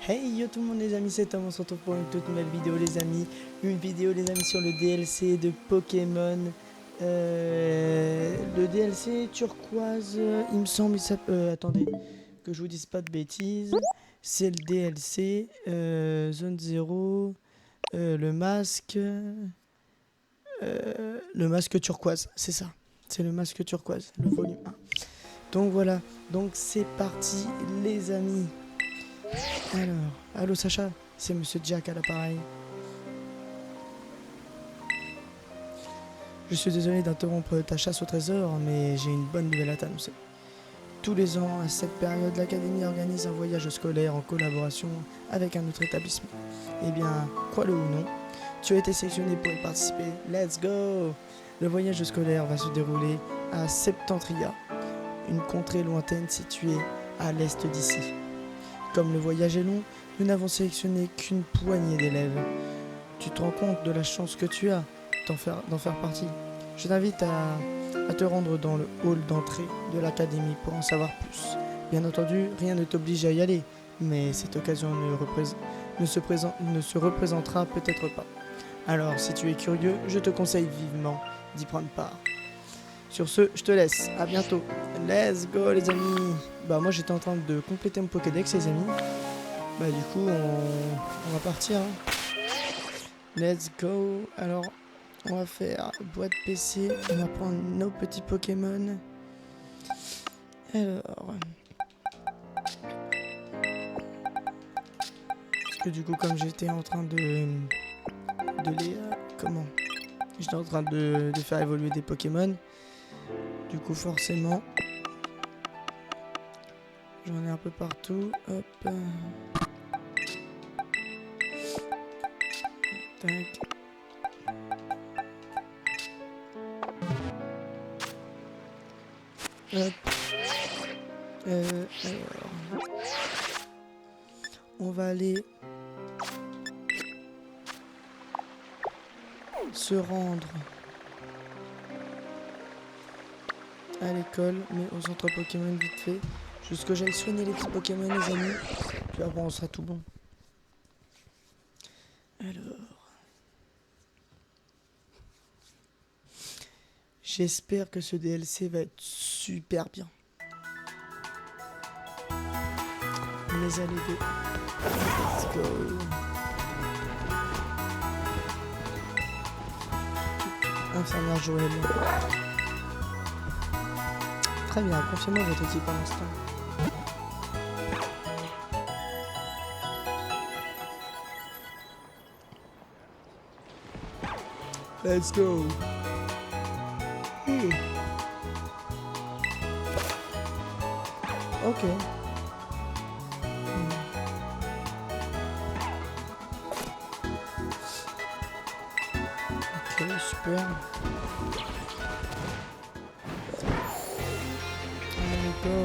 Hey yo tout le monde les amis, c'est Tom, on se retrouve pour une toute nouvelle vidéo les amis. Une vidéo les amis sur le DLC de Pokémon. Le DLC turquoise, il me semble, attendez, que je vous dise pas de bêtises. C'est le DLC Zone 0, le masque turquoise, c'est ça. C'est le masque turquoise, le volume 1. Donc voilà, donc c'est parti les amis. Alors, allô Sacha, c'est Monsieur Jack à l'appareil. Je suis désolé d'interrompre ta chasse au trésor, mais j'ai une bonne nouvelle à t'annoncer. Tous les ans, à cette période, l'Académie organise un voyage scolaire en collaboration avec un autre établissement. Eh bien, crois-le ou non, tu as été sélectionné pour y participer. Let's go! Le voyage scolaire va se dérouler à Septentria, une contrée lointaine située à l'est d'ici. Comme le voyage est long, nous n'avons sélectionné qu'une poignée d'élèves. Tu te rends compte de la chance que tu as d'en faire partie. Je t'invite à te rendre dans le hall d'entrée de l'académie pour en savoir plus. Bien entendu, rien ne t'oblige à y aller, mais cette occasion ne se représentera peut-être pas. Alors, si tu es curieux, je te conseille vivement d'y prendre part. Sur ce, je te laisse. À bientôt. Let's go les amis. Bah moi j'étais en train de compléter mon Pokédex les amis. Bah du coup on va partir. Let's go. Alors on va faire boîte PC. On va prendre nos petits Pokémon. Alors. Parce que du coup comme j'étais en train de les... comment j'étais en train de faire évoluer des Pokémon. Du coup forcément j'en ai un peu partout. Hop. Tac. Hop. Alors. On va aller se rendre à l'école, mais au centre Pokémon vite fait. Jusque j'aille soigner les petits Pokémon les amis. Puis après on sera tout bon. Alors. J'espère que ce DLC va être super bien. Mais allez, let's go. Infernal Joël. Très bien, confiez-moi votre équipe à l'instant. Let's go. Ok. Ok, super. Allez, go.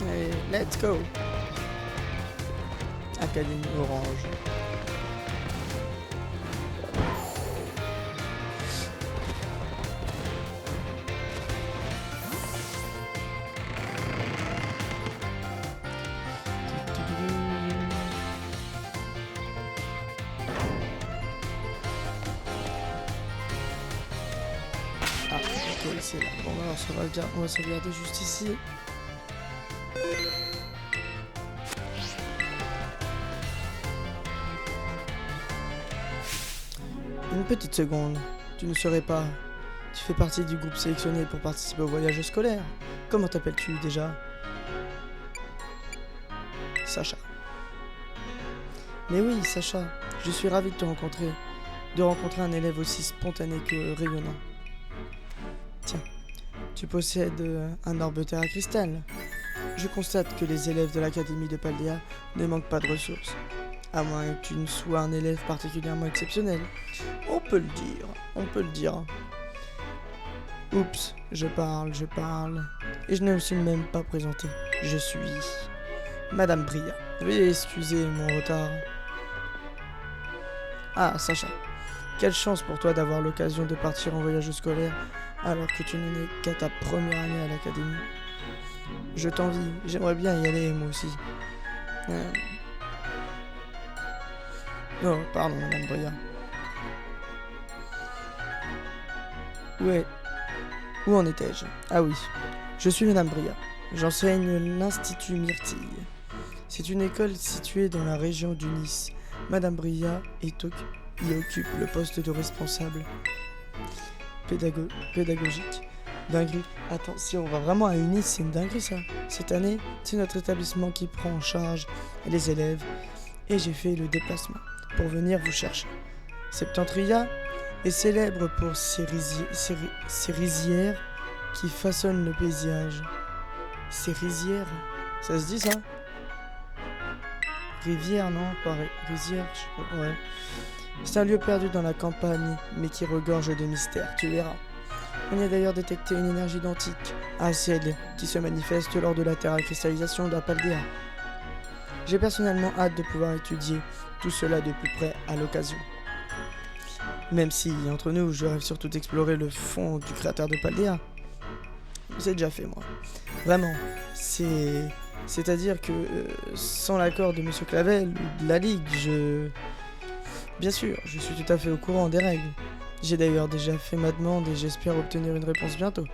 Allez, let's go. Académie Orange. Ah, ok, c'est là. Bon, alors on va sauvegarder juste ici. Une petite seconde, tu ne serais pas... Tu fais partie du groupe sélectionné pour participer au voyage scolaire. Comment t'appelles-tu déjà? Sacha. Mais oui, Sacha, je suis ravi de te rencontrer. De rencontrer un élève aussi spontané que rayonnant. Tiens, tu possèdes un orbe terre à cristal. Je constate que les élèves de l'académie de Paldea ne manquent pas de ressources. À moins que tu ne sois un élève particulièrement exceptionnel. On peut le dire. Oups, je parle. Et je ne me suis même pas présenté. Je suis Madame Bria. Veuillez excuser mon retard. Ah, Sacha, quelle chance pour toi d'avoir l'occasion de partir en voyage scolaire alors que tu n'en es qu'à ta première année à l'académie. Je t'envie, j'aimerais bien y aller moi aussi. Euh, Oh, pardon, Madame Bria. Ouais, où en étais-je? Ah oui, je suis Madame Bria. J'enseigne l'Institut Myrtille. C'est une école située dans la région du Nice. Madame Bria y occupe le poste de responsable pédagogique. Dinguerie. Attends, si on va vraiment à Nice, c'est une dinguerie ça. Cette année, c'est notre établissement qui prend en charge les élèves et j'ai fait le déplacement pour venir vous chercher. Septentria est célèbre pour ses rizières qui façonnent le paysage. Ces rizières, ça se dit ça? Rivière, non? Pareil. Rizière, je sais pas. Ouais. C'est un lieu perdu dans la campagne, mais qui regorge de mystères, tu verras. On y a d'ailleurs détecté une énergie identique à celle qui se manifeste lors de la terracristallisation d'Apaldea. J'ai personnellement hâte de pouvoir étudier tout cela de plus près à l'occasion. Même si, entre nous, je rêve surtout d'explorer le fond du cratère de Paldea. C'est déjà fait, moi. Vraiment, c'est-à-dire que sans l'accord de Monsieur Clavel ou de la Ligue, Bien sûr, je suis tout à fait au courant des règles. J'ai d'ailleurs déjà fait ma demande et j'espère obtenir une réponse bientôt.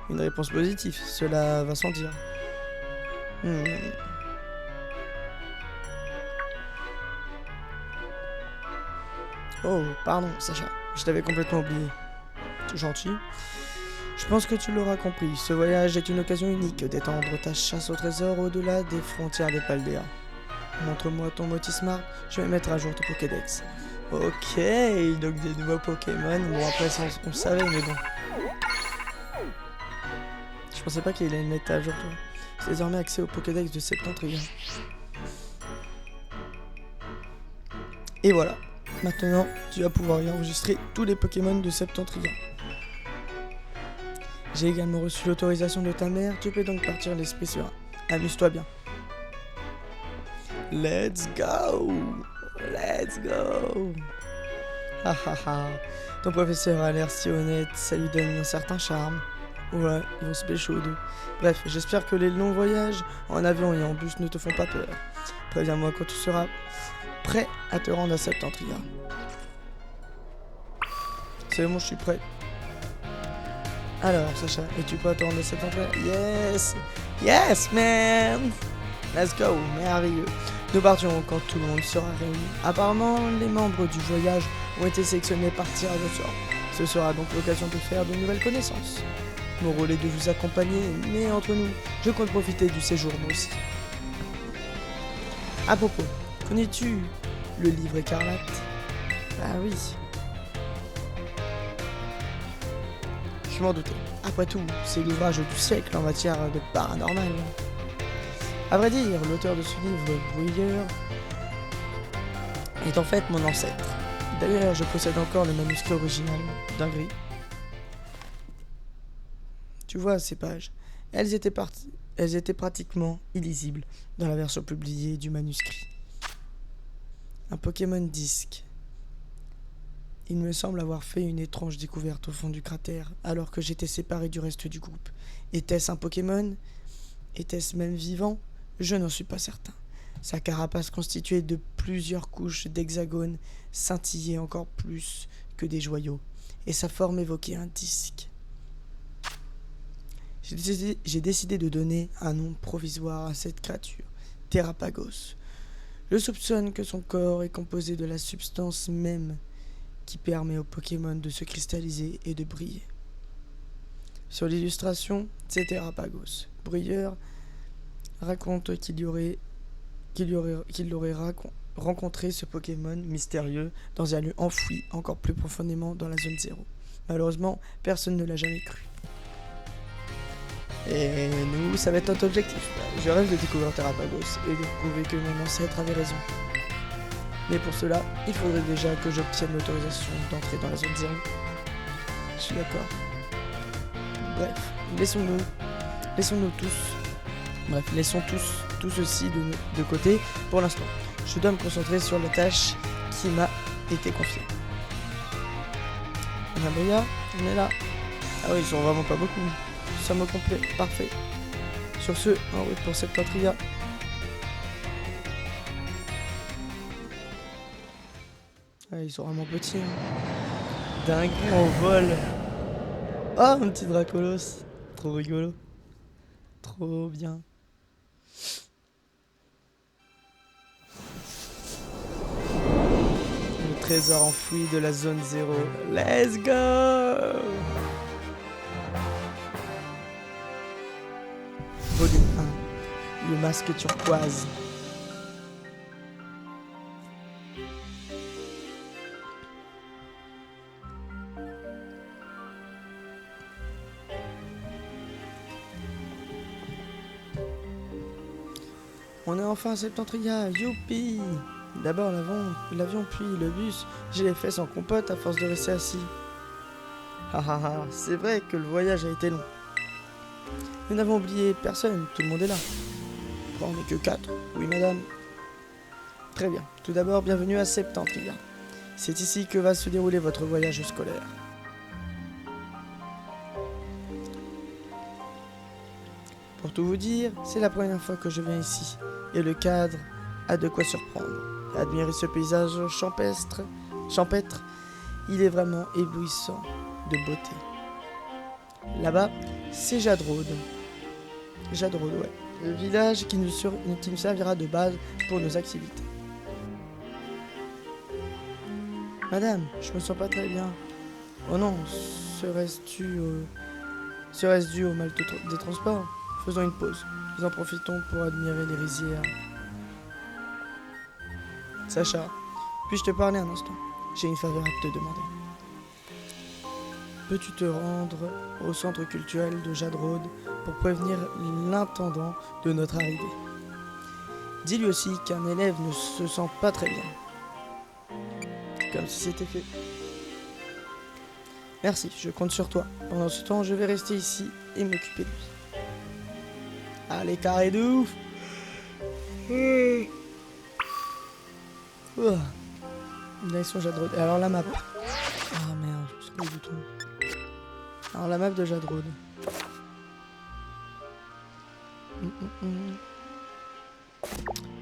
Une réponse positive, cela va sans dire. Oh, pardon, Sacha, je t'avais complètement oublié. C'est gentil. Je pense que tu l'auras compris, ce voyage est une occasion unique d'étendre ta chasse au trésor au-delà des frontières de Paldea. Montre-moi ton Motismart, je vais mettre à jour ton Pokédex. Ok, donc des nouveaux Pokémon. Bon, après, ça, on savait, mais bon. Je pensais pas qu'il allait le mettre à jour, toi. C'est désormais accès au Pokédex de Septentria. Et voilà. Maintenant, tu vas pouvoir y enregistrer tous les Pokémon de Septentria. J'ai également reçu l'autorisation de ta mère, tu peux donc partir l'esprit serein. Amuse-toi bien. Let's go! Let's go! Ha ha ha. Ton professeur a l'air si honnête, ça lui donne un certain charme. Ouais, ils vont se pécho d'eux. Bref, j'espère que les longs voyages en avion et en bus ne te font pas peur. Préviens-moi quand tu seras prêt à te rendre à Septentria. C'est bon, je suis prêt. Alors, Sacha, es-tu prêt à te rendre à Septentria? Yes! Yes, man! Let's go, merveilleux. Nous partirons quand tout le monde sera réuni. Apparemment, les membres du voyage ont été sélectionnés par tirage au sort. Ce sera donc l'occasion de faire de nouvelles connaissances. Mon rôle est de vous accompagner, mais entre nous, je compte profiter du séjour moi aussi. À propos, connais-tu le livre écarlate? Ah oui. Je m'en doutais. Après tout, c'est l'ouvrage du siècle en matière de paranormal. À vrai dire, l'auteur de ce livre, Bruyère, est en fait mon ancêtre. D'ailleurs, je possède encore le manuscrit original, dinguerie. Tu vois ces pages, elles étaient pratiquement illisibles dans la version publiée du manuscrit. Un Pokémon disque. Il me semble avoir fait une étrange découverte au fond du cratère, alors que j'étais séparé du reste du groupe. Était-ce un Pokémon? Était-ce même vivant? Je n'en suis pas certain. Sa carapace constituée de plusieurs couches d'hexagones scintillait encore plus que des joyaux, et sa forme évoquait un disque. J'ai décidé de donner un nom provisoire à cette créature, Terrapagos. Je soupçonne que son corps est composé de la substance même qui permet aux Pokémon de se cristalliser et de briller. Sur l'illustration, c'est Terrapagos. Bruyeur raconte qu'il aurait rencontré ce Pokémon mystérieux dans un lieu enfoui encore plus profondément dans la zone 0. Malheureusement, personne ne l'a jamais cru. Et nous, ça va être notre objectif. Je rêve de découvrir Terrapagos et de prouver que mon ancêtre avait raison. Mais pour cela, il faudrait déjà que j'obtienne l'autorisation d'entrer dans la zone 0. Je suis d'accord. Bref, laissons tout ceci de côté pour l'instant. Je dois me concentrer sur la tâche qui m'a été confié. Naboya, on est là. Ah oui, ils sont vraiment pas beaucoup. Sommes au complet, parfait. Sur ce, en route pour Septentria. Ah, ils sont vraiment petits. Hein. Dingue, en vol. Oh, mon petit Dracolos. Trop rigolo. Trop bien. Le trésor enfoui de la zone 0. Let's go! Volume 1. Le masque turquoise. On est enfin à Septentria, youpi! D'abord l'avion puis le bus, j'ai les fesses en compote à force de rester assis. C'est vrai que le voyage a été long. Nous n'avons oublié personne, tout le monde est là. Bon, on n'est que 4, oui madame. Très bien, tout d'abord bienvenue à Septentria. C'est ici que va se dérouler votre voyage scolaire. Pour tout vous dire, c'est la première fois que je viens ici, et le cadre a de quoi surprendre. Admirez ce paysage champêtre, il est vraiment éblouissant de beauté. Là-bas, c'est Jadrode. Jadrode, ouais. Le village qui nous servira de base pour nos activités. Madame, je me sens pas très bien. Oh non, serait-ce dû au mal des transports? Faisons une pause. Nous en profitons pour admirer les rizières. Sacha, puis-je te parler un instant? J'ai une faveur à te demander. Peux-tu te rendre au centre culturel de Jadrode pour prévenir l'intendant de notre arrivée? Dis-lui aussi qu'un élève ne se sent pas très bien. Comme si c'était fait. Merci, je compte sur toi. Pendant ce temps, je vais rester ici et m'occuper de lui. Allez, carré de ouf! Direction Jadrode. Et alors la map. Ah merde, je sais pas du tout. Alors la map de Jadrode.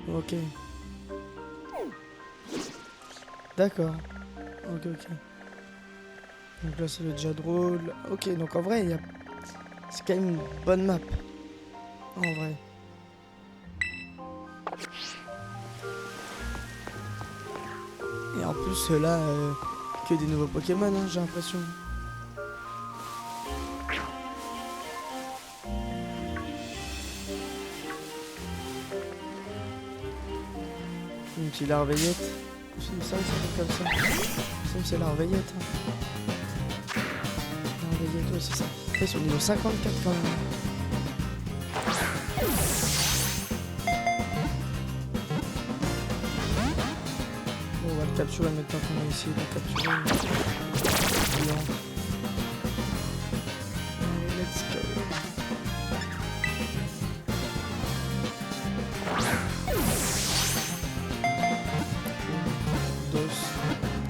Ok. D'accord. Ok. Donc là c'est le Jadrode. Ok, donc en vrai, c'est quand même une bonne map. En vrai. Et en plus là, que des nouveaux Pokémon, hein, j'ai l'impression. Une petite larveillette. Il me semble que c'est comme ça. Il me semble que c'est larveillette. Hein. Larveillette, ouais, c'est ça. Ils sont au niveau 54 quand même. Bon, on va le capturer maintenant qu'on a essayé de le capturer. Allez, let's go. 2,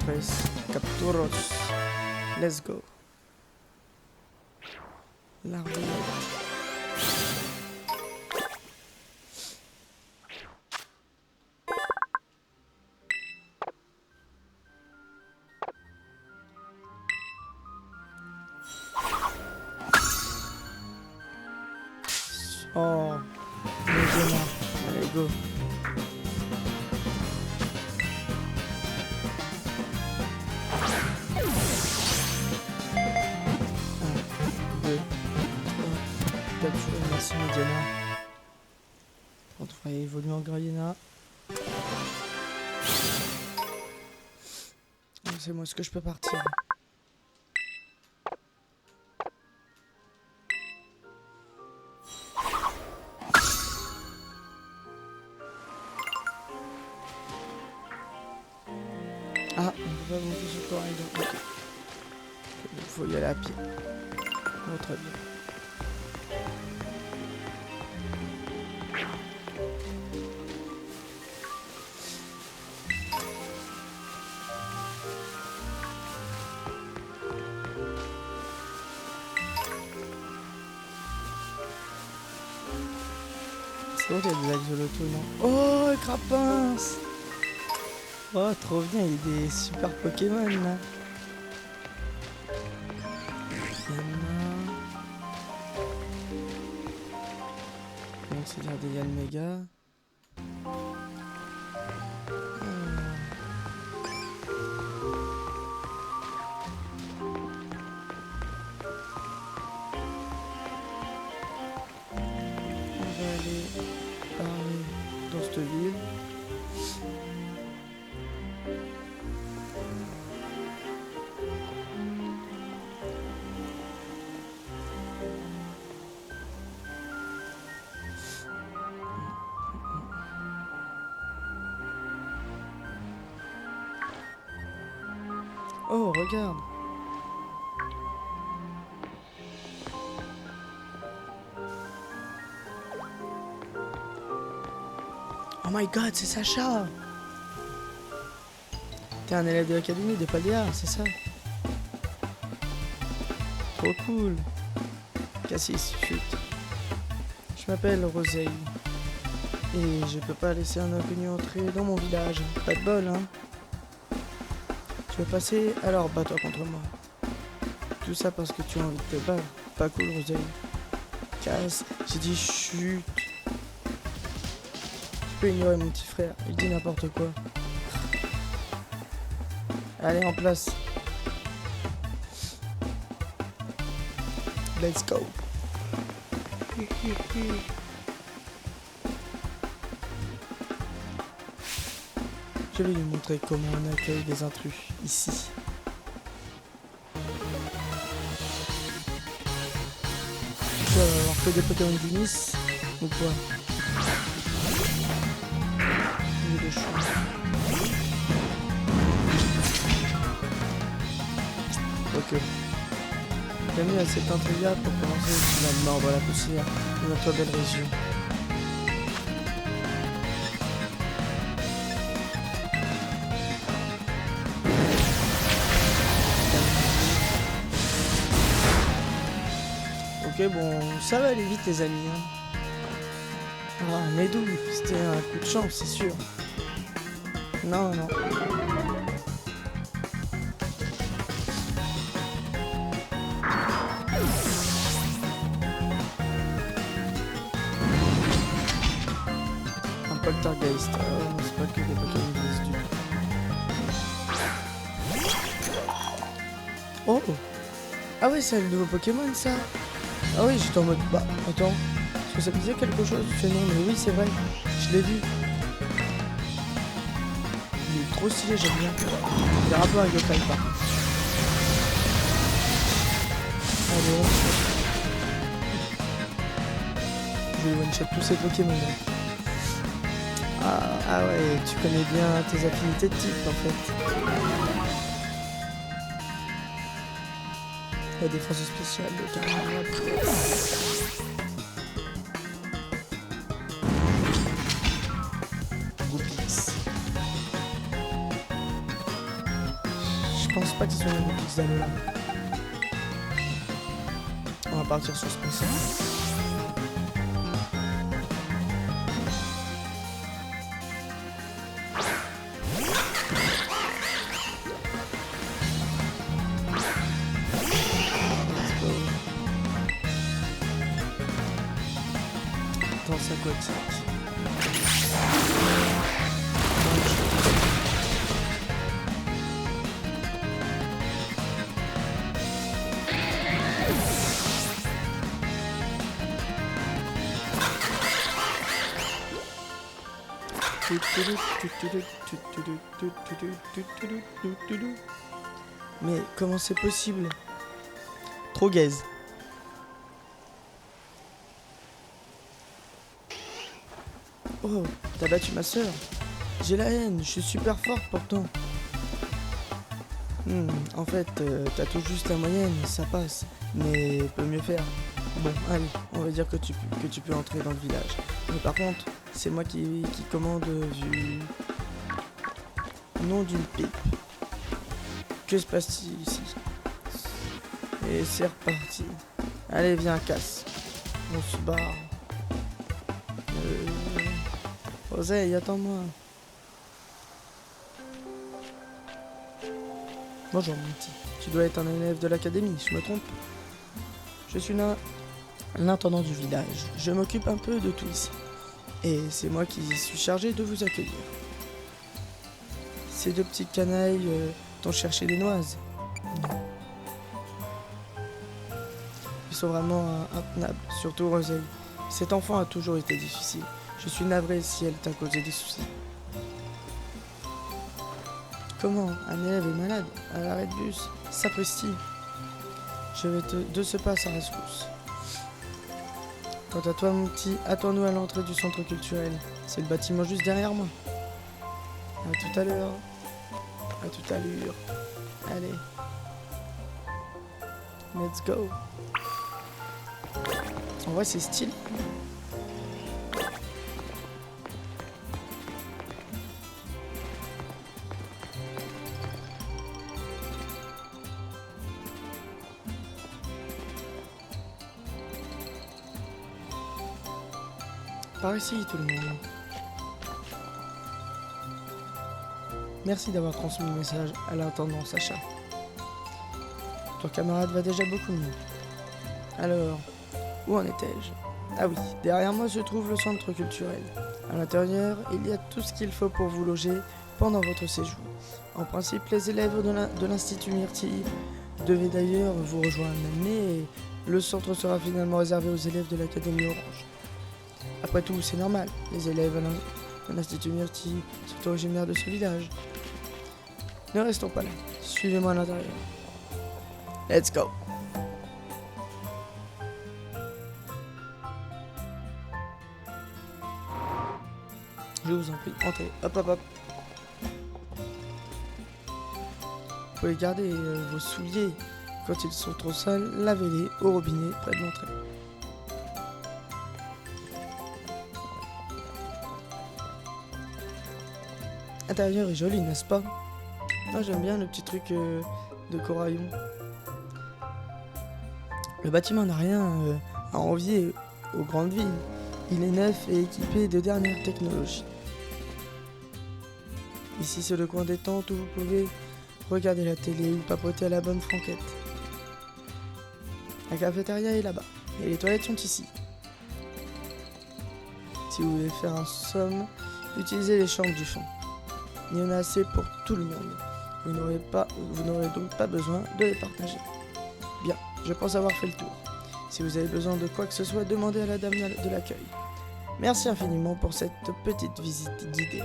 3, capturos. Let's go. L'arbalète. Oh, allez, go. Merci Mediana. On va évoluer en Grayena. C'est moi, est-ce que je peux partir? Ah, on peut pas monter sur le corridor. Ok. Il faut y aller à pied. Oh, très bien. qu'il y a des axolotls, non? Oh, Crapince! Oh, trop bien, il y a des super Pokémon là. Donc c'est dire des Yanmega. On va aller parler dans cette ville. Oh, regarde! Oh my god, c'est Sacha! T'es un élève de l'académie de Paldea, c'est ça? Trop cool! Cassis, chut. Je m'appelle Roseille. Et je peux pas laisser un inconnu entrer dans mon village. Pas de bol, hein? Tu veux passer? Alors bats-toi contre moi. Tout ça parce que tu as envie de te battre. Pas cool, Roseille. Casse, j'ai dit chut. Tu peux ignorer mon petit frère, il dit n'importe quoi. Allez, en place. Let's go. Je vais lui montrer comment on accueille les intrus ici. Tu vas avoir que des Pokémon du Nice ou quoi? Il est chaud. Ok. Bienvenue à cette intriga pour commencer la mort dans la poussière de notre belle région. Ok, bon, ça va aller vite les amis. Hein. Ah, mais d'où? C'était un coup de chance, c'est sûr. Non, non. Un poltergeist. Non, c'est pas que des Pokémon du tout. Oh! Ah ouais, c'est le nouveau Pokémon ça! Ah oui, j'étais en mode, bah, attends, est-ce que ça me disait quelque chose? Je fais non, mais oui, c'est vrai, je l'ai vu. Il est trop stylé, j'aime bien. Il est un peu un yokai par contre. Allez, on je vais one-shot tous ces Pokémon là. Ah ouais, tu connais bien tes affinités de type en fait. La défense spéciale de camarade. Goupix. Je pense pas que ce soit un Goupix d'Alola. On va partir sur spécial. Danse aquatique. Mais comment c'est possible? Trop gaze. Oh, t'as battu ma soeur. J'ai la haine, je suis super forte pourtant. En fait, t'as tout juste la moyenne, ça passe. Mais peut mieux faire. Bon, allez, on va dire que tu peux entrer dans le village. Mais par contre, c'est moi qui commande du nom d'une pipe. Que se passe-t-il ici? Et c'est reparti. Allez, viens, casse. On se barre. Roseille, attends-moi. Bonjour mon petit. Tu dois être un élève de l'académie, je me trompe? Je suis l'intendant du village. Je m'occupe un peu de tout ici. Et c'est moi qui suis chargé de vous accueillir. Ces deux petites canailles t'ont cherché des noises. Ils sont vraiment intenables, surtout Roseille. Cet enfant a toujours été difficile. Je suis navré si elle t'a causé des soucis. Comment? Un élève est malade? À l'arrêt de bus? Sapristi. Je vais de ce pas sa rescousse. Quant à toi, mon petit, attends-nous à l'entrée du centre culturel. C'est le bâtiment juste derrière moi. À tout à l'heure. À tout à l'heure. Allez. Let's go. En vrai, c'est stylé. Par ici, tout le monde. Merci d'avoir transmis le message à l'intendant Sacha. Ton camarade va déjà beaucoup mieux. Alors, où en étais-je? Ah oui, derrière moi se trouve le centre culturel. À l'intérieur, il y a tout ce qu'il faut pour vous loger pendant votre séjour. En principe, les élèves de l'Institut Myrtille devaient d'ailleurs vous rejoindre, mais le centre sera finalement réservé aux élèves de l'Académie Orange. Après tout, c'est normal, les élèves de l'Institut Myrtille sont originaires de ce village. Ne restons pas là, suivez-moi à l'intérieur. Let's go! Je vous en prie, entrez, hop hop hop. Vous pouvez garder vos souliers quand ils sont trop sales, lavez-les au robinet près de l'entrée. L'intérieur est joli, n'est-ce pas? Moi j'aime bien le petit truc de coraillon. Le bâtiment n'a rien à envier aux grandes villes. Il est neuf et équipé de dernières technologies. Ici c'est le coin détente où vous pouvez regarder la télé ou papoter à la bonne franquette. La cafétéria est là-bas et les toilettes sont ici. Si vous voulez faire un somme, utilisez les chambres du fond. Il y en a assez pour tout le monde. Vous n'aurez donc pas besoin de les partager. Bien, je pense avoir fait le tour. Si vous avez besoin de quoi que ce soit, demandez à la dame de l'accueil. Merci infiniment pour cette petite visite guidée.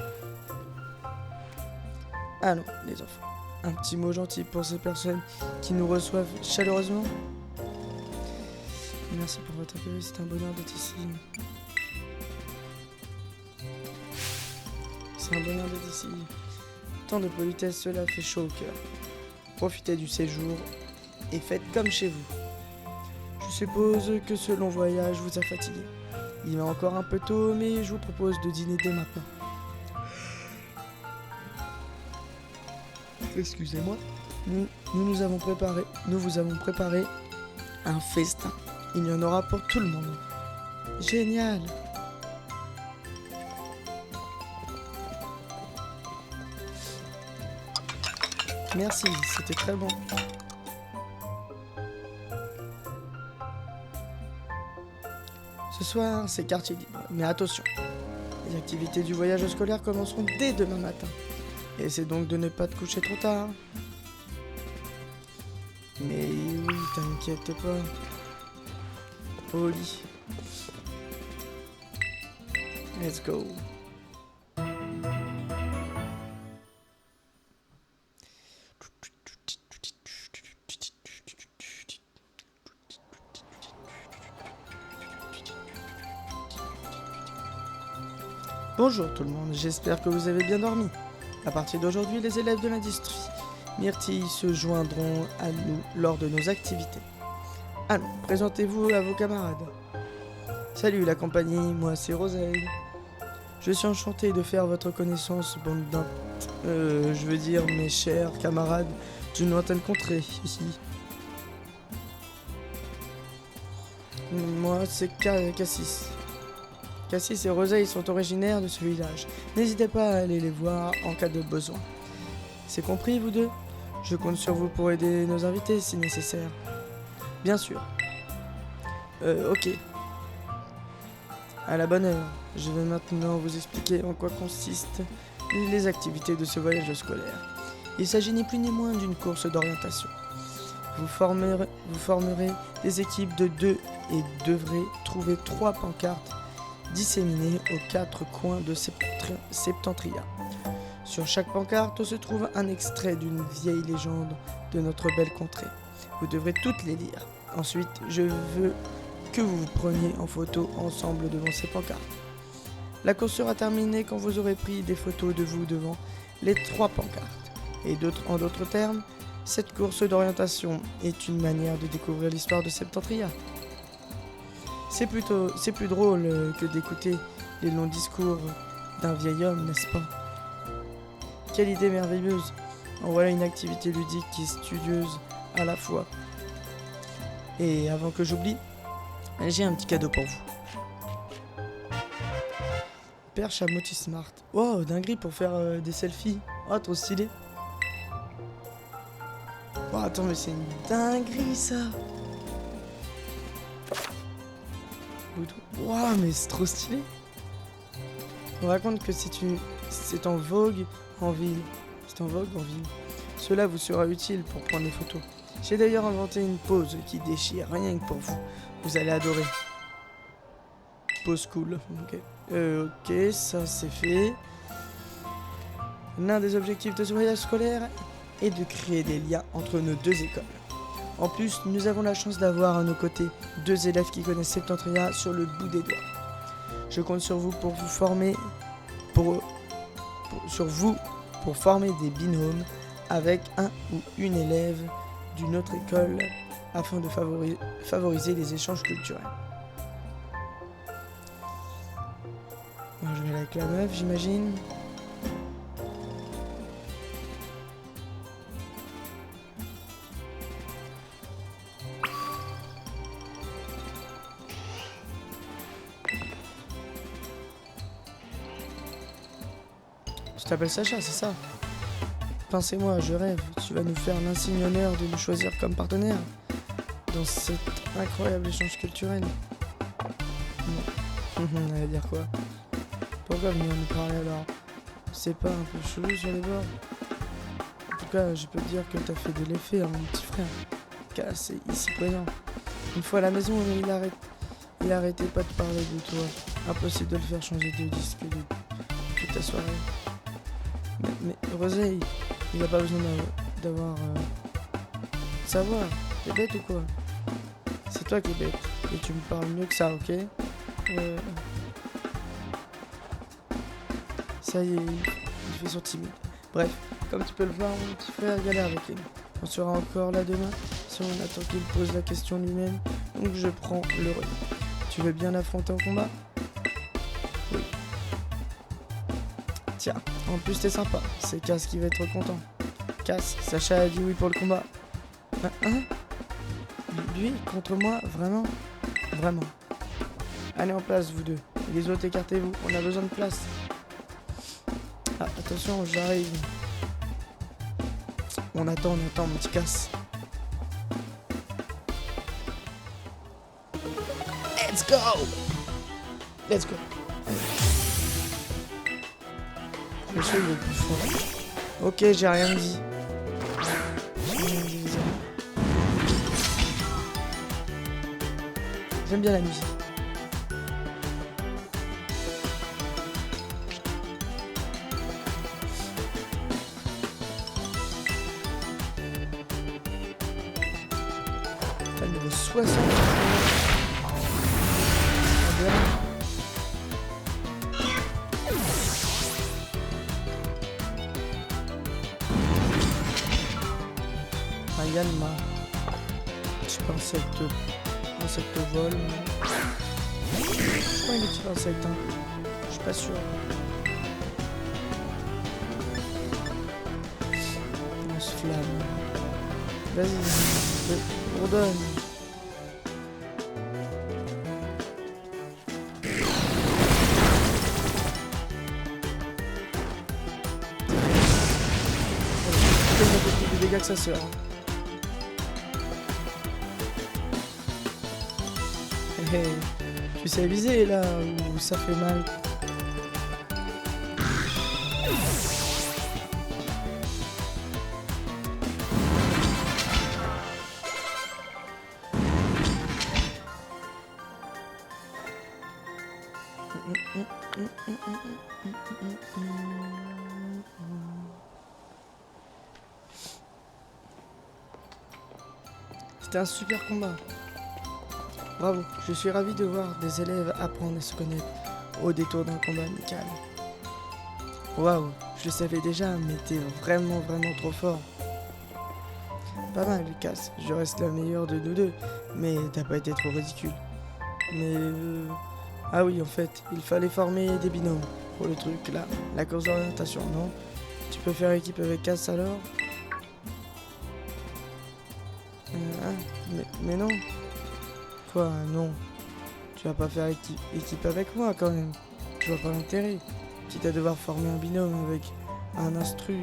Allons, les enfants. Un petit mot gentil pour ces personnes qui nous reçoivent chaleureusement. Merci pour votre accueil, c'est un bonheur d'être ici. C'est un bonheur d'être ici. Tant de politesse, cela fait chaud au cœur. Profitez du séjour et faites comme chez vous. Je suppose que ce long voyage vous a fatigué. Il est encore un peu tôt, mais je vous propose de dîner dès maintenant. Excusez-moi. Nous vous avons préparé un festin. Il y en aura pour tout le monde. Génial! Merci, c'était très bon. Ce soir, c'est quartier libre, mais attention, les activités du voyage scolaire commenceront dès demain matin. Essaie donc de ne pas te coucher trop tard. Mais oui, t'inquiète pas. Au lit. Let's go. Bonjour tout le monde, j'espère que vous avez bien dormi. À partir d'aujourd'hui, les élèves de l'industrie Myrtille se joindront à nous lors de nos activités. Allons, présentez-vous à vos camarades. Salut la compagnie, moi c'est Roseille. Je suis enchanté de faire votre connaissance, bande je veux dire mes chers camarades d'une lointaine contrée ici. Moi c'est Cassis. Cassis et Roseille sont originaires de ce village. N'hésitez pas à aller les voir en cas de besoin. C'est compris, vous deux? Je compte sur vous pour aider nos invités si nécessaire. Bien sûr. Ok. À la bonne heure. Je vais maintenant vous expliquer en quoi consistent les activités de ce voyage scolaire. Il s'agit ni plus ni moins d'une course d'orientation. Vous formerez des équipes de 2 et devrez trouver 3 pancartes disséminées aux 4 coins de Septentria. Sur chaque pancarte se trouve un extrait d'une vieille légende de notre belle contrée. Vous devrez toutes les lire. Ensuite, je veux que vous vous preniez en photo ensemble devant ces pancartes. La course sera terminée quand vous aurez pris des photos de vous devant les 3 pancartes. Et en d'autres termes, cette course d'orientation est une manière de découvrir l'histoire de Septentria. C'est plus drôle que d'écouter les longs discours d'un vieil homme, n'est-ce pas? Quelle idée merveilleuse! En voilà une activité ludique qui est studieuse à la fois. Et avant que j'oublie, j'ai un petit cadeau pour vous. Perche à Mochi Smart. Wow, dinguerie pour faire des selfies. Oh, trop stylé. Oh, attends, mais c'est une dinguerie ça. Wow, mais c'est trop stylé. On raconte que c'est en vogue en ville. C'est en vogue en ville. Cela vous sera utile pour prendre des photos. J'ai d'ailleurs inventé une pose qui déchire rien que pour vous. Vous allez adorer. Pose cool. Ok, ça c'est fait. L'un des objectifs de ce voyage scolaire est de créer des liens entre nos 2 écoles. En plus, nous avons la chance d'avoir à nos côtés 2 élèves qui connaissent Septentria sur le bout des doigts. Je compte sur vous pour vous former pour former des binômes avec un ou une élève d'une autre école afin de favoriser les échanges culturels. Moi, je vais aller avec la meuf, j'imagine. Tu t'appelles Sacha, c'est ça? Pensez-moi, je rêve. Tu vas nous faire l'insigne honneur de nous choisir comme partenaire dans cet incroyable échange culturel. Elle va dire quoi? Pourquoi venir nous parler alors? C'est pas un peu chelou sur les bords? En tout cas, je peux te dire que t'as fait de l'effet à mon petit frère. Cass est ici présent. Une fois à la maison, il arrêtait pas de parler de toi. Impossible de le faire changer de disque toute ta soirée. Mais Roseille, il a pas besoin d'avoir de savoir. T'es bête ou quoi? C'est toi qui es bête. Et tu me parles mieux que ça, ok? Ça y est, il fait son timide. Bref, comme tu peux le voir, mon petit frère galère avec lui. On sera encore là demain si on attend qu'il pose la question lui-même. Donc je prends le relais. Tu veux bien l'affronter en combat? Oui. Tiens, en plus t'es sympa. C'est Cass qui va être content. Cass, Sacha a dit oui pour le combat. Hein? Lui, contre moi? Vraiment? Vraiment. Allez en place, vous deux. Les autres, écartez-vous. On a besoin de place. Ah, attention, j'arrive. On attend, mon petit Cass. Let's go! Let's go. Je suis le plus fort. Ok, j'ai rien dit. J'aime bien la musique. Là, niveau 60. Yanma. Je pensais que insecte vol. Je crois qu'il est type insecte. Hein. Je suis pas sûr. Lance-flamme. Vas-y, bourdonne. qu'elle m'a fait plus de dégâts que sa sœur. Hé hé, tu sais viser là où ça fait mal. C'était un super combat. Bravo, je suis ravi de voir des élèves apprendre à se connaître au détour d'un combat amical. Waouh, je le savais déjà, mais t'es vraiment trop fort. Pas mal, Cass, je reste la meilleure de nous deux, mais t'as pas été trop ridicule. Mais ah oui, en fait, il fallait former des binômes pour le truc là, la course d'orientation, non? Tu peux faire équipe avec Cass alors? Mais non. Quoi, non? Tu vas pas faire équipe avec moi quand même. Tu vois pas l'intérêt. Quitte à devoir former un binôme avec un instru.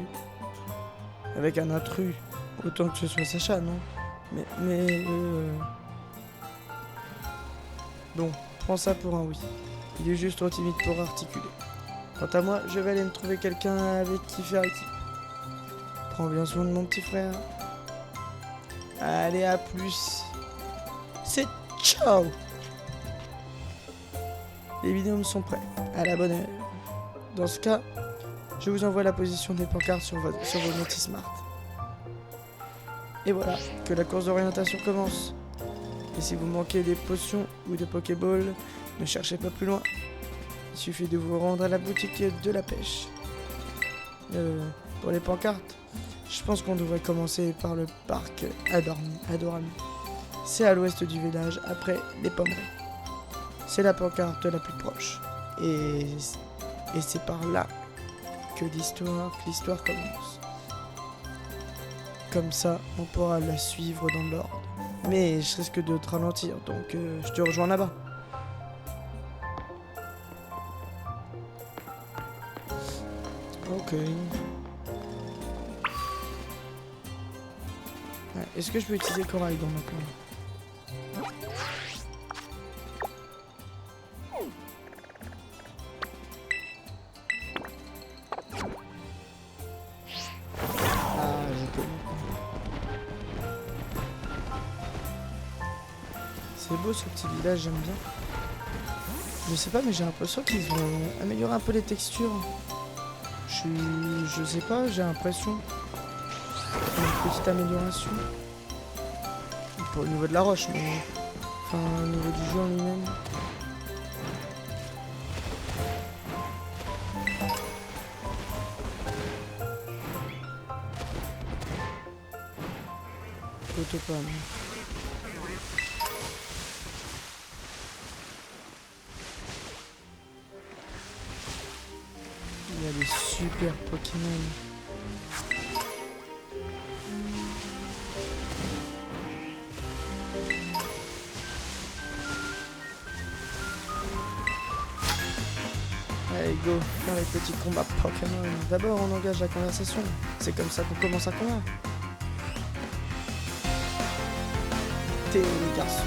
Avec un intrus. Autant que ce soit Sacha, non? Mais bon, prends ça pour un oui. Il est juste trop timide pour articuler. Quant à moi, je vais aller me trouver quelqu'un avec qui faire équipe. Prends bien soin de mon petit frère. Allez, à plus. C'est ciao. Les binômes sont prêts, à la bonne heure. Dans ce cas, je vous envoie la position des pancartes sur vos notices smart. Et voilà, que la course d'orientation commence. Et si vous manquez des potions ou de Pokéballs, ne cherchez pas plus loin. Il suffit de vous rendre à la boutique de la pêche. Pour les pancartes, je pense qu'on devrait commencer par le parc Adorami. C'est à l'ouest du village, après les pommeries. C'est la pancarte la plus proche. Et c'est par là que l'histoire commence. Comme ça, on pourra la suivre dans l'ordre. Mais je risque de te ralentir, donc je te rejoins là-bas. Ok. Ouais, est-ce que je peux utiliser Corail dans ma coin? Ah, je peux. C'est beau ce petit village, j'aime bien. Je sais pas, mais j'ai l'impression qu'ils ont amélioré un peu les textures. Je sais pas, j'ai l'impression. Une petite amélioration. Pas au niveau de la roche, mais enfin au niveau du jeu en lui-même. Autopam. Il y a des super Pokémon. Allez, go, faire les petits combats Pokémon. D'abord, on engage la conversation. C'est comme ça qu'on commence un combat. T'es les garçons.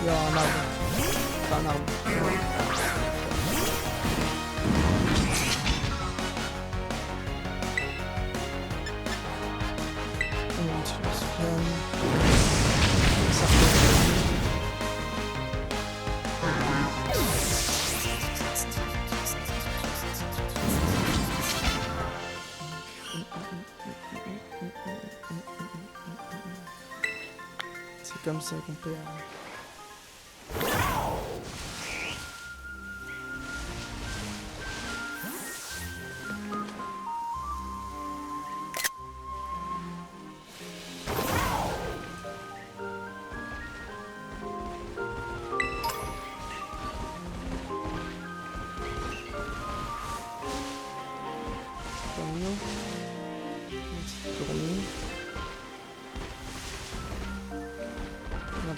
Il y a un arbre. Enfin, un arbre. C'est comme ça qu'on perd.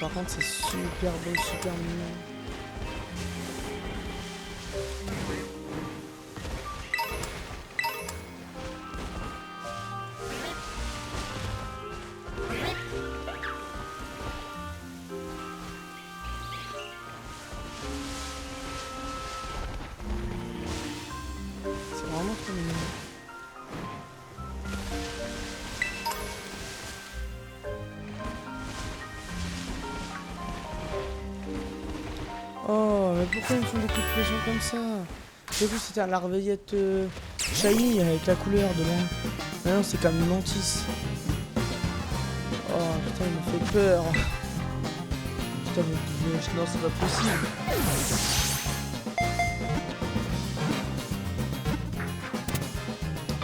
Par contre, c'est super beau, super mignon. pourquoi ils me font des coups de pression comme ça? J'ai vu que c'était un larveillette shiny avec la couleur de loin. Maintenant c'est comme une mantis. Oh putain, il m'a fait peur. Putain, mais non, c'est pas possible.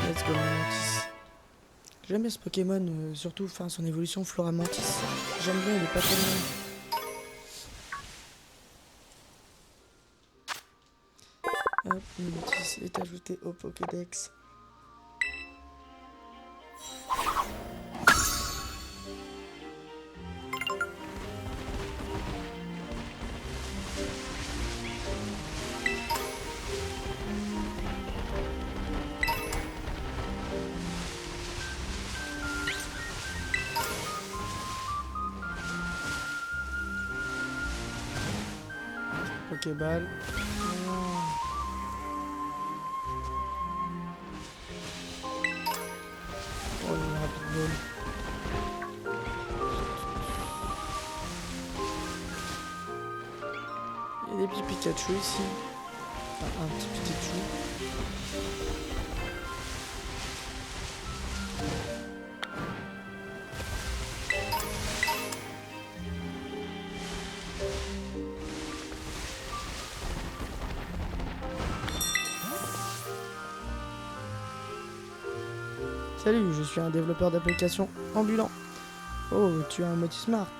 Let's go, mantis. J'aime bien ce Pokémon, surtout enfin, son évolution Floramantis. J'aime bien, il est pas tellement. Hop, Mantis est ajouté au Pokédex. Pokéball. Oh, le rapide ball. Il y a des petits Pikachu ici. Enfin, un petit Pikachu. Salut, je suis un développeur d'applications ambulant. Oh, tu as un Motismart.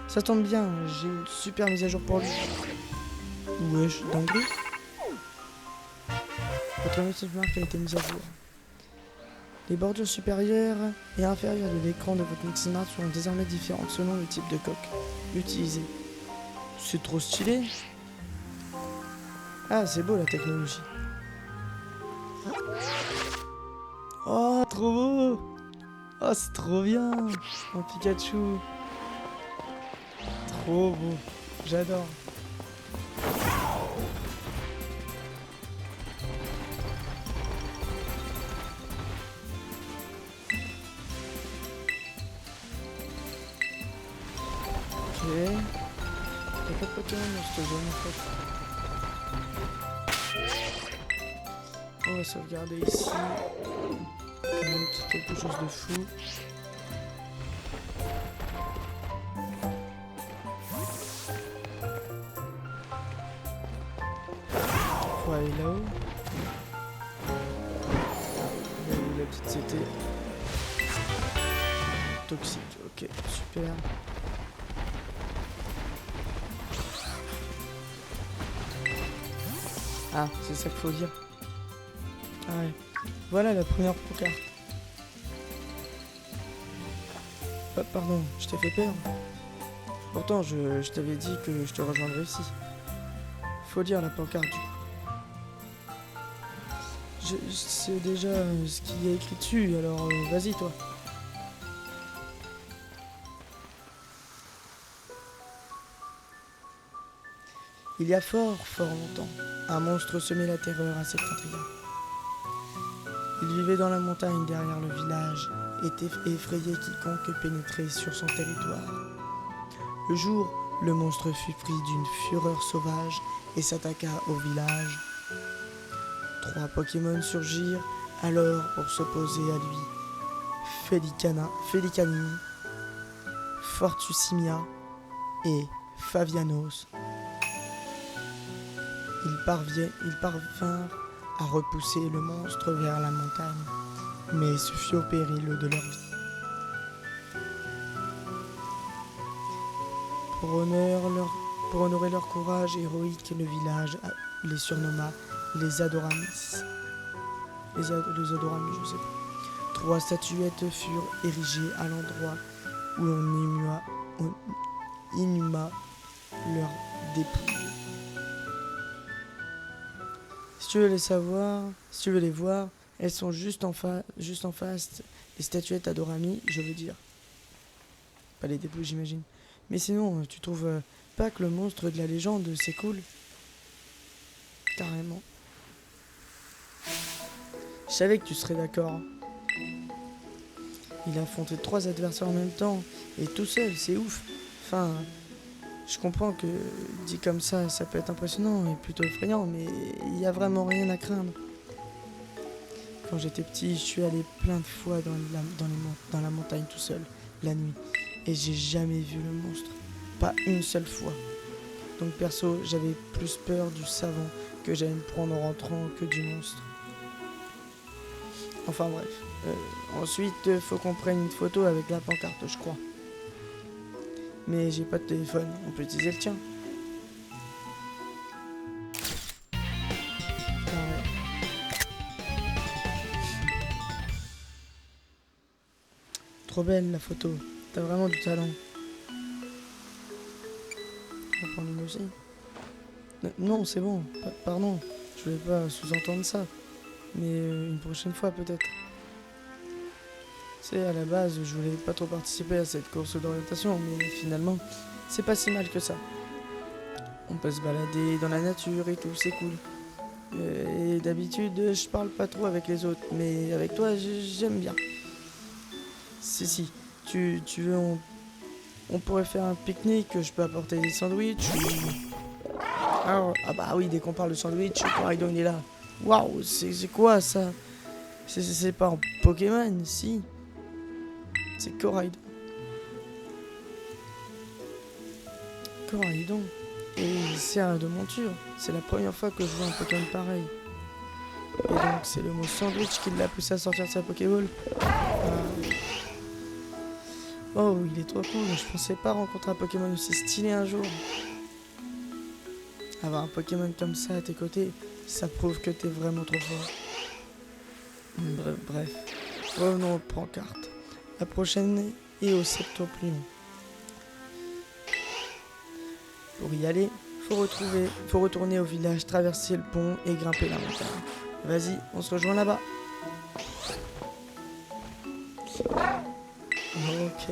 Ça tombe bien, j'ai une super mise à jour pour lui. Wesh, dingue. Votre Motismart a été mise à jour. Les bordures supérieures et inférieures de l'écran de votre Motismart seront désormais différentes selon le type de coque utilisé. C'est trop stylé. Ah, c'est beau la technologie. Oh, trop beau. Oh, c'est trop bien. Un Pikachu. Trop beau. J'adore. Ok. Y'a pas de Pokémon dans cette zone en fait. On va sauvegarder ici. Quand même quelque chose de fou. Faut aller là-haut. La petite CT. Toxique, ok, super. Ah, c'est ça qu'il faut dire. Ah ouais. Voilà la première pro-carte. Oh, pardon, je t'ai fait peur. Pourtant, je t'avais dit que je te rejoindrais ici. Faut lire la pancarte du coup. Je sais déjà ce qu'il y a écrit dessus, alors vas-y toi. Il y a fort longtemps, un monstre semait la terreur à Septentria. Il vivait dans la montagne derrière le village, était effrayé quiconque pénétrait sur son territoire. Le jour, le monstre fut pris d'une fureur sauvage et s'attaqua au village. 3 Pokémon surgirent alors pour s'opposer à lui. Felicani, Fortusimia et Favianos. Ils parvinrent à repousser le monstre vers la montagne, mais ce fut au péril de leur vie. Pour honorer leur courage héroïque, le village les surnomma les Adoramis. Les Adoramis, je sais pas. 3 statuettes furent érigées à l'endroit où on inhuma leurs dépouilles. Si tu veux les savoir, si tu veux les voir, elles sont juste en face des statuettes Adorami, je veux dire. Pas les dépouilles, j'imagine. Mais sinon, tu trouves pas que le monstre de la légende, c'est cool? Carrément. Je savais que tu serais d'accord. Il a affronté 3 adversaires en même temps, et tout seul, c'est ouf. Enfin, Je comprends que dit comme ça peut être impressionnant et plutôt effrayant, mais il n'y a vraiment rien à craindre. Quand j'étais petit, je suis allé plein de fois dans la montagne tout seul, la nuit, et j'ai jamais vu le monstre. Pas une seule fois. Donc perso, j'avais plus peur du savon que j'allais me prendre en rentrant que du monstre. Enfin bref. Ensuite, faut qu'on prenne une photo avec la pancarte, je crois. Mais j'ai pas de téléphone, on peut utiliser le tien. Ah ouais. Trop belle la photo, t'as vraiment du talent. On va prendre une aussi. Non, c'est bon, pardon, je voulais pas sous-entendre ça. Mais une prochaine fois peut-être. Tu sais, à la base, je voulais pas trop participer à cette course d'orientation, mais finalement, c'est pas si mal que ça. On peut se balader dans la nature et tout, c'est cool. Et d'habitude, je parle pas trop avec les autres, mais avec toi, j'aime bien. Si, tu veux, on pourrait faire un pique-nique, je peux apporter des sandwichs ou... Ah bah oui, dès qu'on parle de sandwich, Coraidon il est là. Waouh, c'est quoi ça? C'est pas en Pokémon, si. C'est Coraidon. Coraidon. Et il sert de monture. C'est la première fois que je vois un Pokémon pareil. Et donc c'est le mot sandwich qui l'a poussé à sortir de sa Pokéball. Oh, il est trop cool. Je pensais pas rencontrer un Pokémon aussi stylé un jour. Avoir un Pokémon comme ça à tes côtés, ça prouve que t'es vraiment trop fort. Bref, revenons aux pancartes. La prochaine est au Septembrion. Pour y aller, faut retourner au village, traverser le pont et grimper la montagne. Vas-y, on se rejoint là-bas. Ok.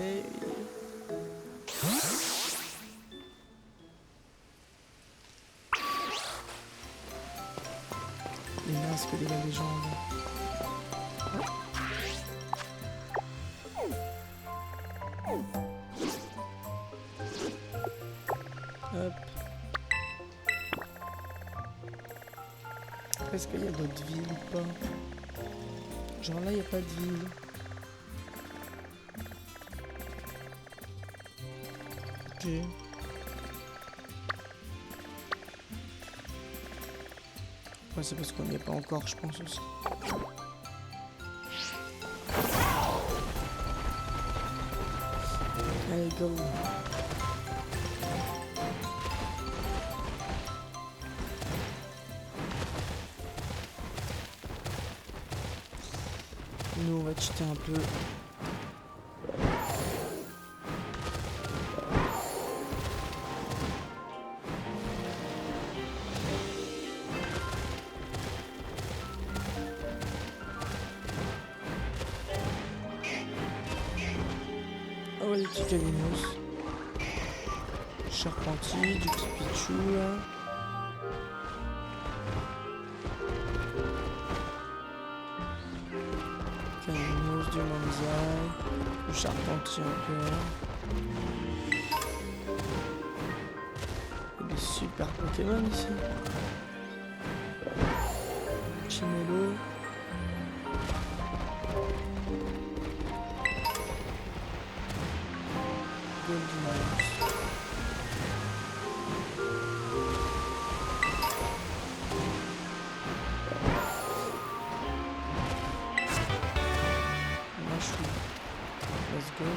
Les masques de la légende. Hop. Est-ce qu'il y a d'autres villes ou pas? Genre là, il n'y a pas de ville. Ok. Ouais, c'est parce qu'on n'y est pas encore, je pense aussi. Allez, go. Nous, on va cheater un peu. Oh, les petits calinos. Charpentier, du petit Pichou là. Calinos, du Manzai. Du Charpentier encore. Il y a des super Pokémon ici. Chimelo. Goldilocks. Machou. Let's go.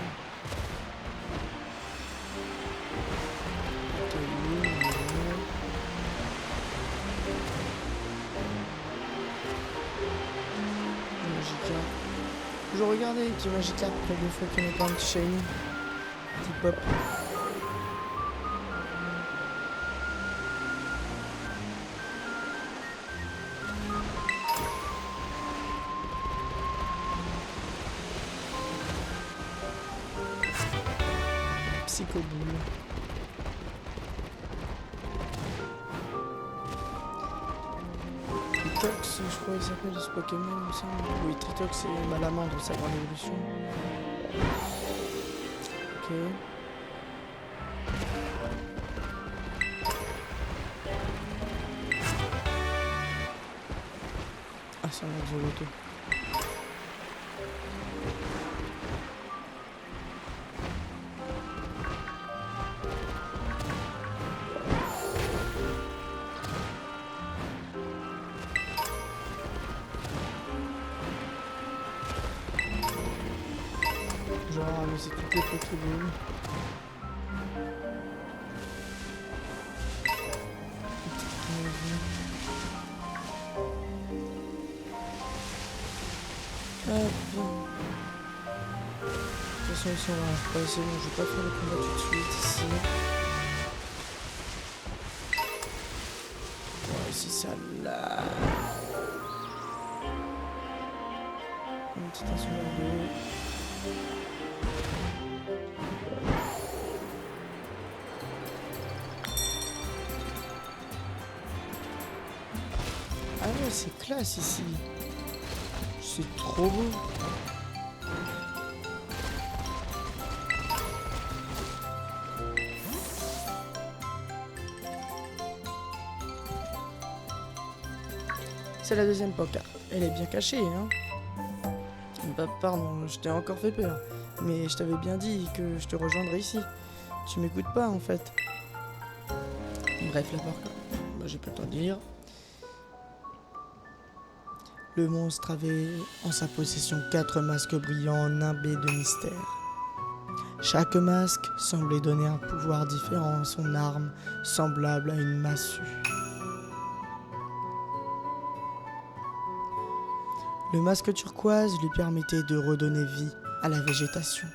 Magikarp. Je regardais les petits Magikarp pour des fois qu'il n'y en a pas un petit shiny. Petit pop. Psychoboule. Tritox, je crois qu'il s'appelle ce Pokémon, il me semble. Oui, Tritox c'est Malamandre, sa grande évolution. Ok. course de loto. Genre, mais c'est tout est trop beau. Hop. De toute façon, ici, on va repasser. Je vais pas faire le combat tout de suite ici. Ouais, ici, ça là. Une petite insoleur d'eau. Ah ouais, c'est classe ici. C'est trop beau. C'est la deuxième pancarte. Elle est bien cachée, hein. Bah pardon, je t'ai encore fait peur. Mais je t'avais bien dit que je te rejoindrais ici. Tu m'écoutes pas en fait. Bref, la pancarte. Bah, j'ai pas le temps de lire. Le monstre avait en sa possession 4 masques brillants nimbés de mystère. Chaque masque semblait donner un pouvoir différent à son arme, semblable à une massue. Le masque turquoise lui permettait de redonner vie à la végétation.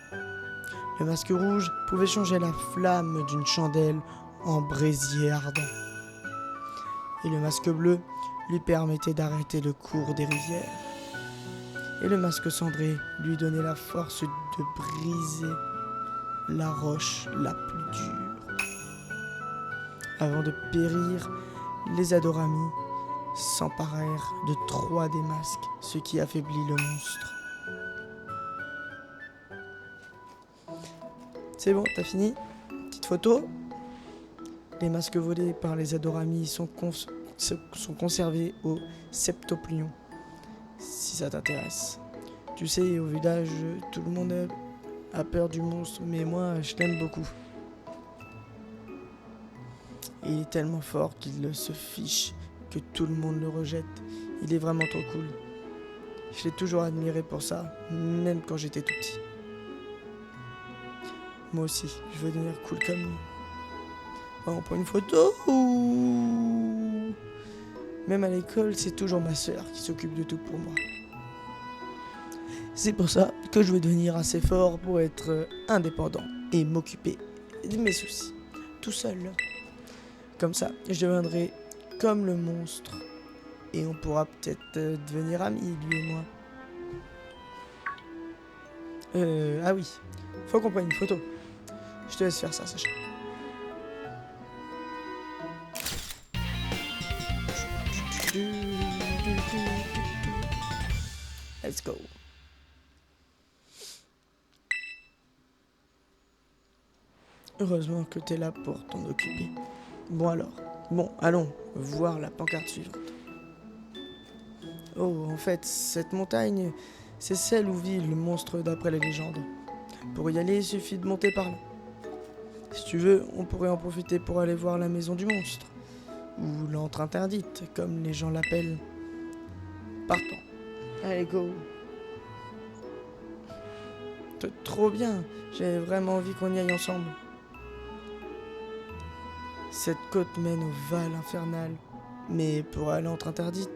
Le masque rouge pouvait changer la flamme d'une chandelle en brésier ardent. Et le masque bleu lui permettait d'arrêter le cours des rivières. Et le masque cendré lui donnait la force de briser la roche la plus dure. Avant de périr, les Adoramis s'emparèrent de 3 des masques, ce qui affaiblit le monstre. C'est bon, t'as fini? Petite photo. Les masques volés par les Adoramis sont conservés au Septoplion, si ça t'intéresse. Tu sais, au village, tout le monde a peur du monstre, mais moi, je l'aime beaucoup. Il est tellement fort qu'il se fiche que tout le monde le rejette. Il est vraiment trop cool. Je l'ai toujours admiré pour ça, même quand j'étais tout petit. Moi aussi, je veux devenir cool comme lui. On prend une photo ou... Même à l'école, c'est toujours ma sœur qui s'occupe de tout pour moi. C'est pour ça que je veux devenir assez fort pour être indépendant et m'occuper de mes soucis, tout seul. Comme ça, je deviendrai comme le monstre et on pourra peut-être devenir amis, lui et moi. Ah oui, faut qu'on prenne une photo. Je te laisse faire ça, Sacha. Let's go. Heureusement que t'es là pour t'en occuper. Bon alors, allons voir la pancarte suivante. Oh, en fait, cette montagne, c'est celle où vit le monstre d'après les légendes. Pour y aller, il suffit de monter par là. Si tu veux, on pourrait en profiter pour aller voir la maison du monstre. Ou l'antre interdite, comme les gens l'appellent. Partons. Allez, go. Trop bien. J'ai vraiment envie qu'on y aille ensemble. Cette côte mène au Val infernal. Mais pour aller à l'antre interdite,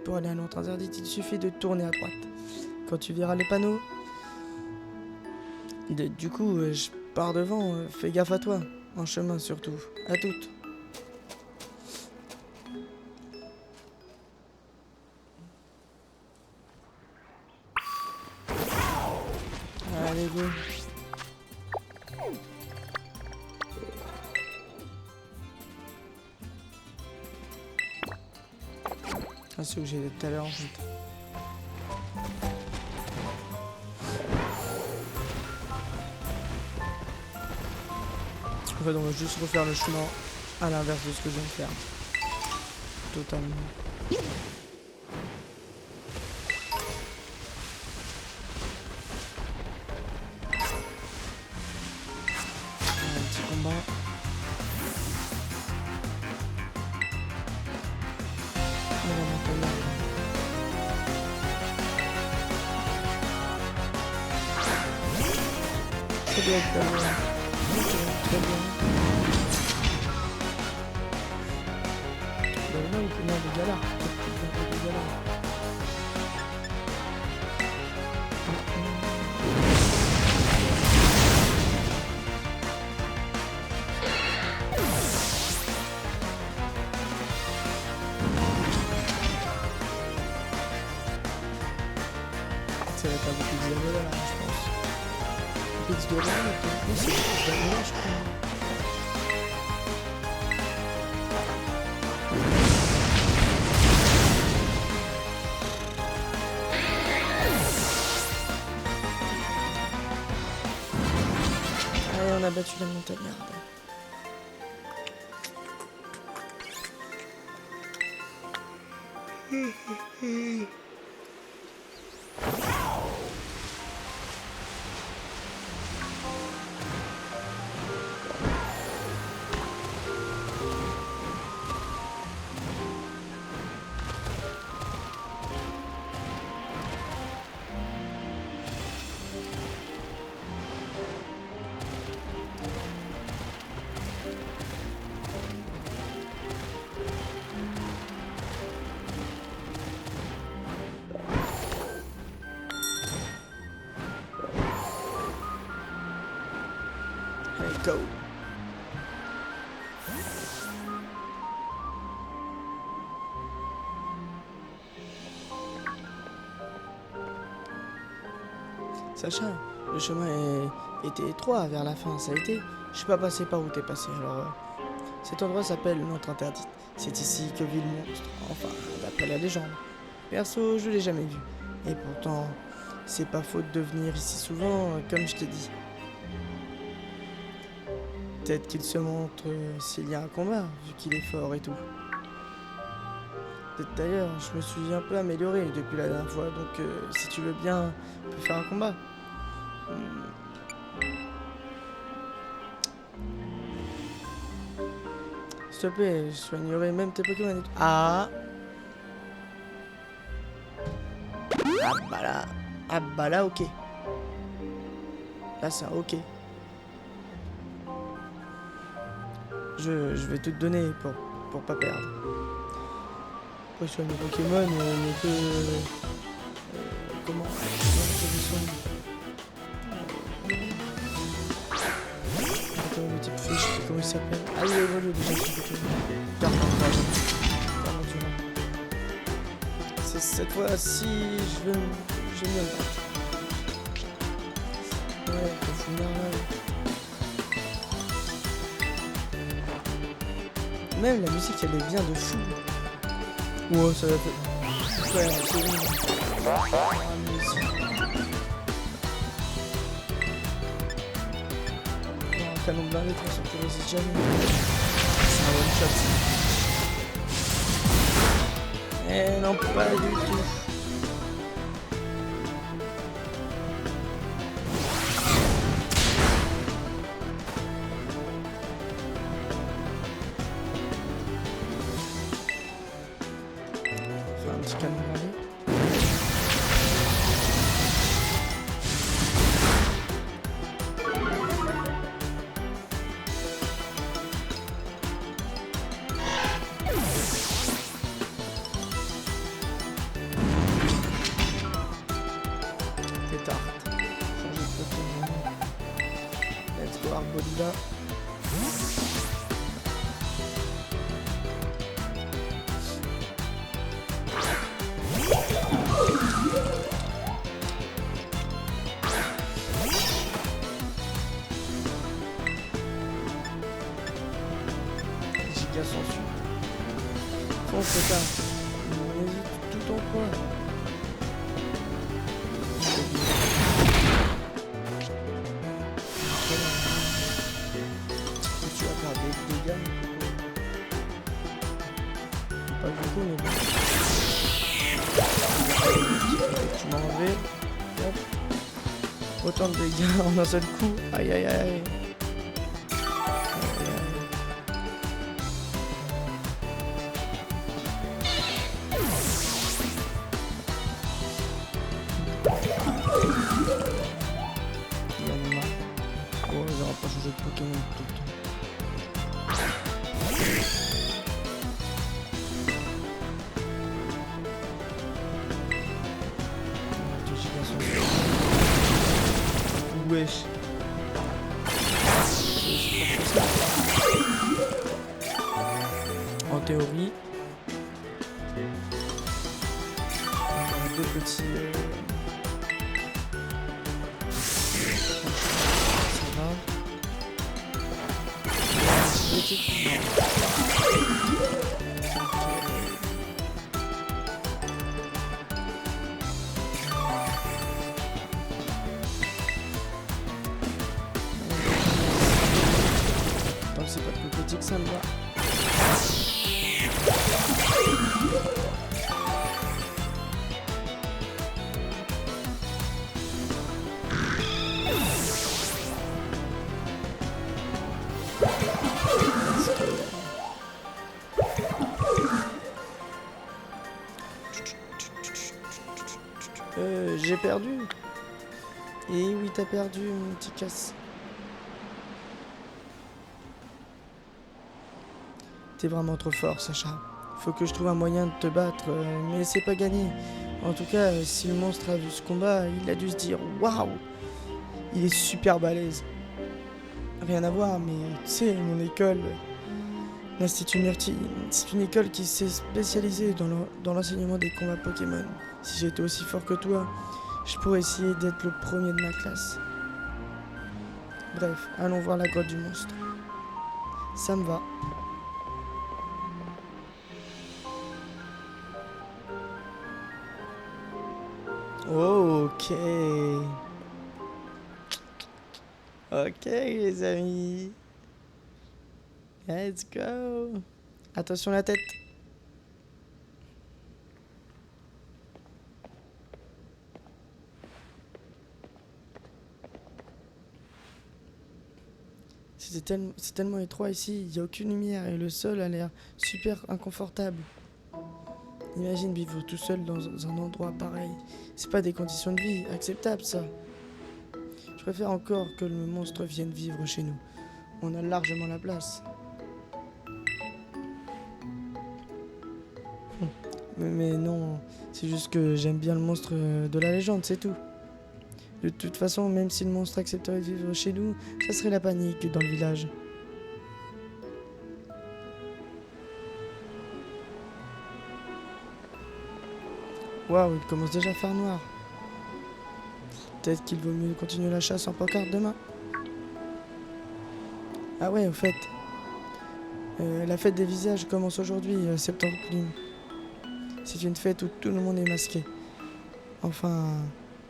il suffit de tourner à droite. Quand tu verras les panneaux. Du coup, je pars devant. Fais gaffe à toi. En chemin surtout. À toutes. Allez, go. Ah, c'est où j'étais tout à l'heure en fait. En fait, on va juste refaire le chemin à l'inverse de ce que je viens de faire. Totalement. ça doit être là-bas. Ok, très bien. Bah non, il peut y avoir des galères. Des galères. Ça va être un peu plus d'Isabella là, je pense. Un peu d'Isabella, mais c'est d'Isabella, je crois. Allez, on a battu la montagnarde. Allez, go! Sacha, le chemin était étroit vers la fin, ça a été. Je suis pas passé par où t'es passé, alors cet endroit s'appelle l'Antre Interdite. C'est ici que vit le monstre, enfin, d'après la légende. Perso, je l'ai jamais vu. Et pourtant, c'est pas faute de venir ici souvent, comme je t'ai dit. Peut-être qu'il se montre s'il y a un combat, vu qu'il est fort et tout. Peut-être d'ailleurs, je me suis un peu amélioré depuis la dernière fois, donc si tu veux bien, on peut faire un combat. S'il te plaît, je soignerai même tes Pokémon et tout. Ah! Ah bah là, ok. Là, c'est un ok. Je vais tout te donner pour pas perdre. Après, soigner mes Pokémon, mais que... comment je les soigne? Attends, le type fiche, comment il s'appelle? Ah, il évolue déjà, ce Pokémon. C'est cette fois-ci, je vais me le battre. Ouais, faut finir là. Même la musique, elle est bien de fou. Ouais, ça va faire... Ouais, c'est bon. La musique. Non, un canon blindé, de toute façon, tu résistes jamais. C'est un one shot, ça. Eh non, pas du tout. Enfin, un petit canon blindé. Changer de Pokémon. Let's go Arbolida. Giga censure. Fonce c'est ça. On hésite tout en quoi. Tu vas faire des dégâts. Pas beaucoup, mais bon. Tu m'as enlevé. Hop. Autant de dégâts en un seul coup. Aïe aïe aïe. Wesh. En théorie. Deux petits... Ça va. Tant que c'est pas plus petit que ça me va. J'ai perdu. Et oui, t'as perdu, mon petit casse. T'es vraiment trop fort, Sacha. Faut que je trouve un moyen de te battre, mais c'est pas gagné. En tout cas, si le monstre a vu ce combat, il a dû se dire waouh, il est super balèze. Rien à voir, mais tu sais, mon école, l'Institut Myrtille, c'est une école qui s'est spécialisée dans l'enseignement des combats Pokémon. Si j'étais aussi fort que toi, je pourrais essayer d'être le premier de ma classe. Bref, allons voir la grotte du monstre. Ça me va. Ok. Ok, les amis. Let's go. Attention la tête. C'est tellement étroit ici, il n'y a aucune lumière et le sol a l'air super inconfortable. Imagine vivre tout seul dans un endroit pareil. C'est pas des conditions de vie acceptables, ça. Je préfère encore que le monstre vienne vivre chez nous. On a largement la place. Mais non, c'est juste que j'aime bien le monstre de la légende, c'est tout. De toute façon, même si le monstre accepterait de vivre chez nous, ça serait la panique dans le village. Waouh, il commence déjà à faire noir. Peut-être qu'il vaut mieux continuer la chasse en pancarte demain. Ah ouais, au fait. La fête des visages commence aujourd'hui, septembre Clim. C'est une fête où tout le monde est masqué. Enfin,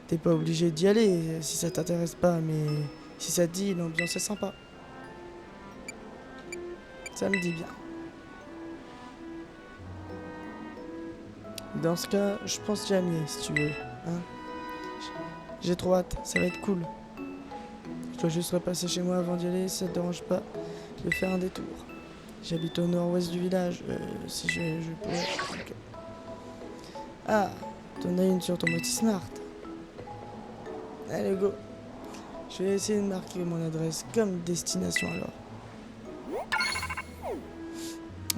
t'es pas obligé d'y aller si ça t'intéresse pas, mais si ça te dit, l'ambiance est sympa. Ça me dit bien. Dans ce cas, je pense que j'y aller si tu veux. Hein, j'ai trop hâte, ça va être cool. Je dois juste repasser chez moi avant d'y aller, si ça te dérange pas de faire un détour. J'habite au nord-ouest du village, si je pourrais... Okay. Ah, t'en as une sur ton Motis Smart. Allez, go. Je vais essayer de marquer mon adresse comme destination alors.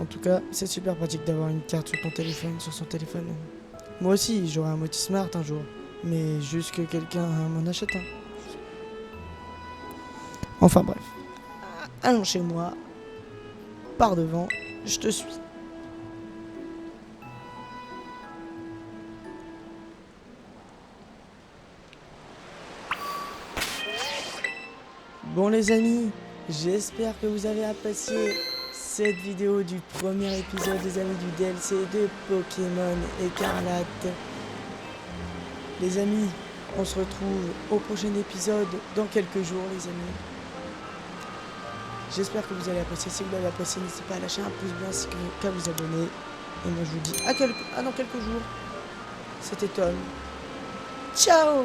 En tout cas, c'est super pratique d'avoir une carte sur ton téléphone, sur son téléphone. Moi aussi, j'aurai un Motis Smart un jour, mais juste que quelqu'un m'en achète un. Enfin bref, allons chez moi. Par devant, je te suis. Bon les amis, j'espère que vous avez apprécié cette vidéo du premier épisode des amis du DLC de Pokémon Écarlate. Les amis, on se retrouve au prochain épisode dans quelques jours les amis. J'espère que vous allez apprécier. Si vous l'avez apprécié, n'hésitez pas à lâcher un pouce bleu ainsi qu'à vous abonner. Et moi je vous dis à dans quelques jours. C'était Tom. Ciao!